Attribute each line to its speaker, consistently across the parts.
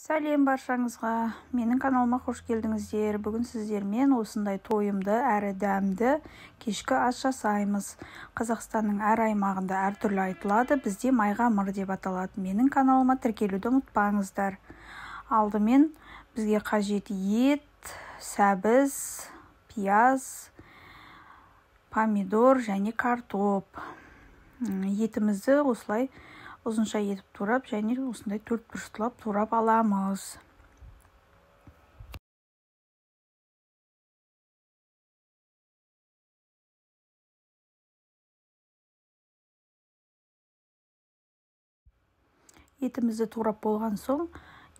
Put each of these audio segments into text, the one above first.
Speaker 1: Сәлем баршаңызға. Менің каналыма қош келдіңіздер. Бүгін сіздермен осындай тойымды әрі дәмді кешкі ас жасаймыз. Қазақстанның әр аймағында әртүрлі айтылады. Бізде майғамыр деп аталады. Менің каналыма тіркелуді ұмытпаңыздар. Алдымен бізге қажет ет, сәбіз, пияз, помидор және картоп. Етімізді осылай ұзынша етіп турап және осындай төрт бұрыштылап турап аламыз. Етімізді турап болған соң,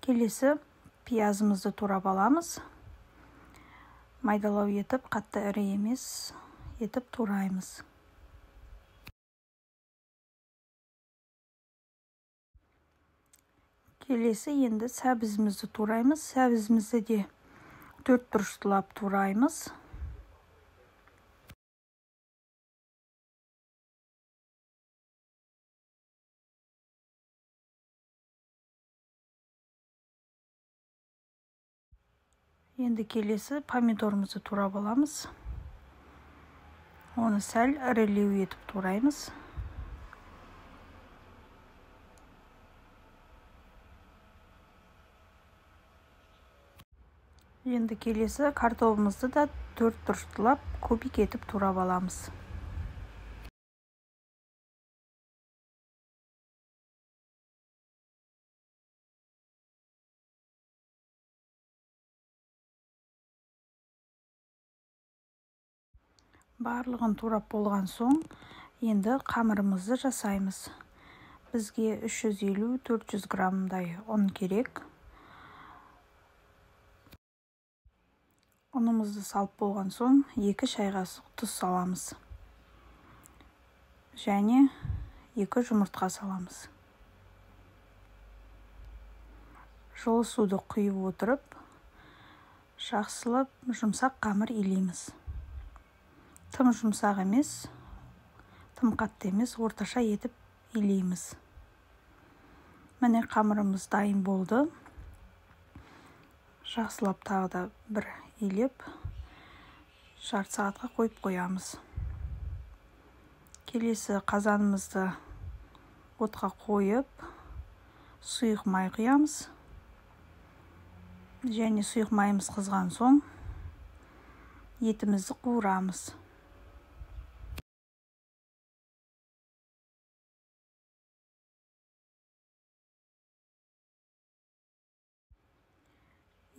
Speaker 1: келесі пиязымызды турап аламыз. Майдалау етіп, қатты ірі емес етіп тураймыз. Келесі енді сәбізімізді тураймыз. Сәбізімізді де төрт бұрыштылап тураймыз. Енді келесі помидорымызды турап аламыз. Оны сәл ірілеу етіп тураймыз. Енді келесі картопымызды да төрт бұрыштылап көбік етіп турап аламыз. Барлығын турап болған соң, енді қамырымызды жасаймыз. Бізге 350-400 граммдай ұн керек. Ұнымызды салып болған соң, 2 шай қасық тұз саламыз. Және 2 жұмыртқа саламыз. Жылы суды құйып отырып, жақсылап жұмсақ қамыр илейміз. Тым жұмсақ емес, тым қатты емес, орташа етіп илейміз. Міне қамырымыз дайын болды. Жақсылап тағы да бір илеп, жарты сағатқа қойып қоямыз. Келесі қазанымызды отқа қойып, сұйық май құямыз. Және сұйық майымыз қызған соң, етімізді қуырамыз.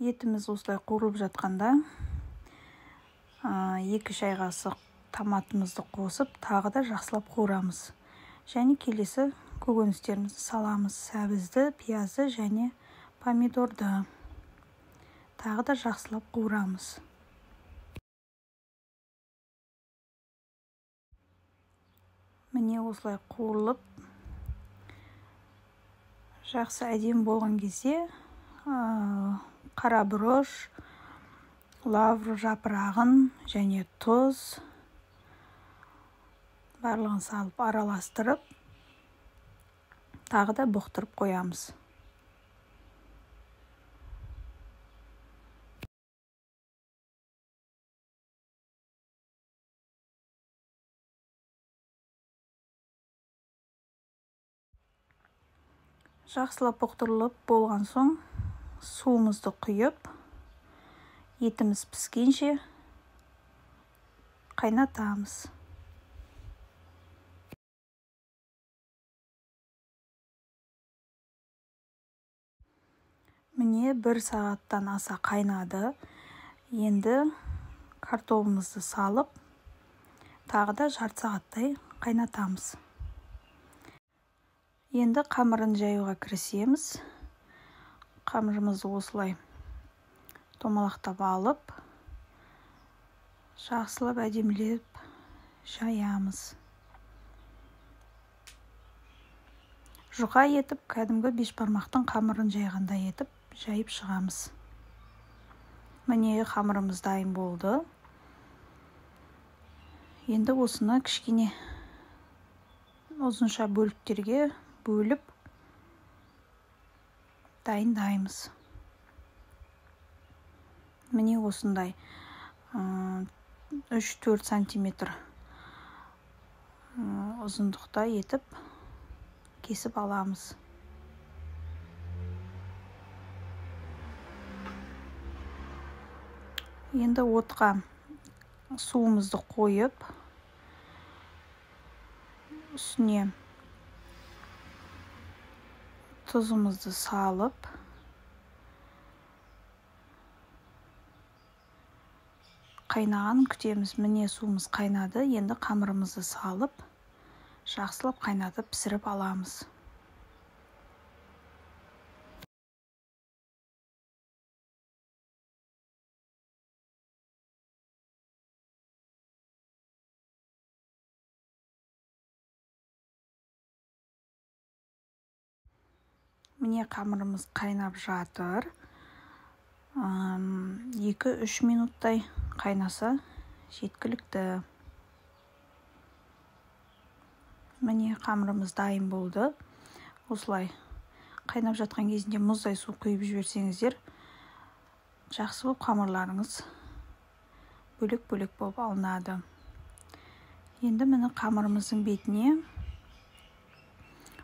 Speaker 1: Етіміз осылай қуырылып жатқанда, 2 шай қасық томатымызды қосып, тағы да жақсылап қуырамыз. Және келесі көкөністерімізді саламыз. Сәбізді, пиязды және помидорды. Тағы да жақсылап қуырамыз. Міне осылай қуырылып, жақсы әдемі болған кезде, қара бұрыш, лавр жапырағын және тұз барлығын салып араластырып, тағы да бұқтырып қоямыз. Жақсылап бұқтырылып болған соң, суымызды құйып, етіміз піскенше қайнатамыз. Міне 1 сағаттан аса қайнады. Енді картопымызды салып, тағы да жарты сағаттай қайнатамыз. Енді қамырын жаюға кірісеміз. Қамырымызды осылай томалақтап алып, жақсылап әдемілеп жаямыз. Жұқа етіп, кәдімгі бешбармақтың қамырын жайғандай етіп, жайып шығамыз. Міне қамырымыз дайын болды. Енді осыны кішкене ұзынша бөліктерге бөліп, дайындаймыз. Міне осындай 3-4 сантиметр ұзындықта етіп кесіп аламыз. Енді отқа суымызды қойып, үстіне тұзымызды салып, қайнағанын күтеміз. Міне суымыз қайнады. Енді қамырымызды салып, жақсылап қайнатып пісіріп аламыз. Міне қамырымыз қайнап жатыр. 2-3 минуттай қайнаса жеткілікті. Міне қамырымыз дайын болды. Осылай қайнап жатқан кезінде мұздай су құйып жіберсеңіздер, жақсы болып қамырларыңыз бөлек-бөлек болып алынады. Енді міне қамырымыздың бетіне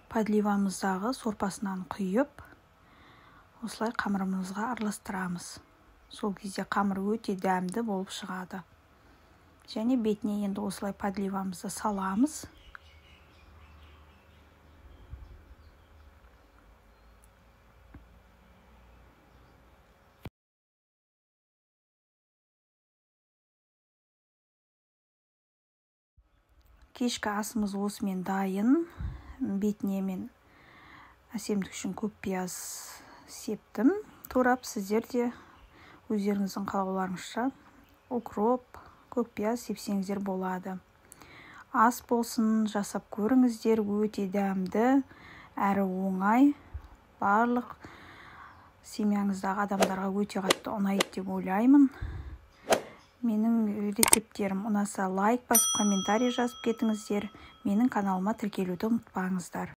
Speaker 1: подливамыздағы сорпасынан құйып, осылай қамырымызға араластырамыз. Сол кезде қамыр өте дәмді болып шығады. Және бетіне енді осылай подливамызды саламыз. Кешкі асымыз осымен дайын. Бетіне мен әсемдік үшін көк пияз септім. Турап, сіздер де өздеріңіздің қалауларыңызша укроп, көк пияз сепсеңіздер болады. Ас болсын, жасап көріңіздер, өте дәмді, әрі оңай. Барлық семьяңыздағы адамдарға өте қатты ұнайды деп ойлаймын. Менің рецептерім ұнаса лайк басып, комментарий жазып кетіңіздер. Менің каналыма тіркелуді ұмытпаңыздар.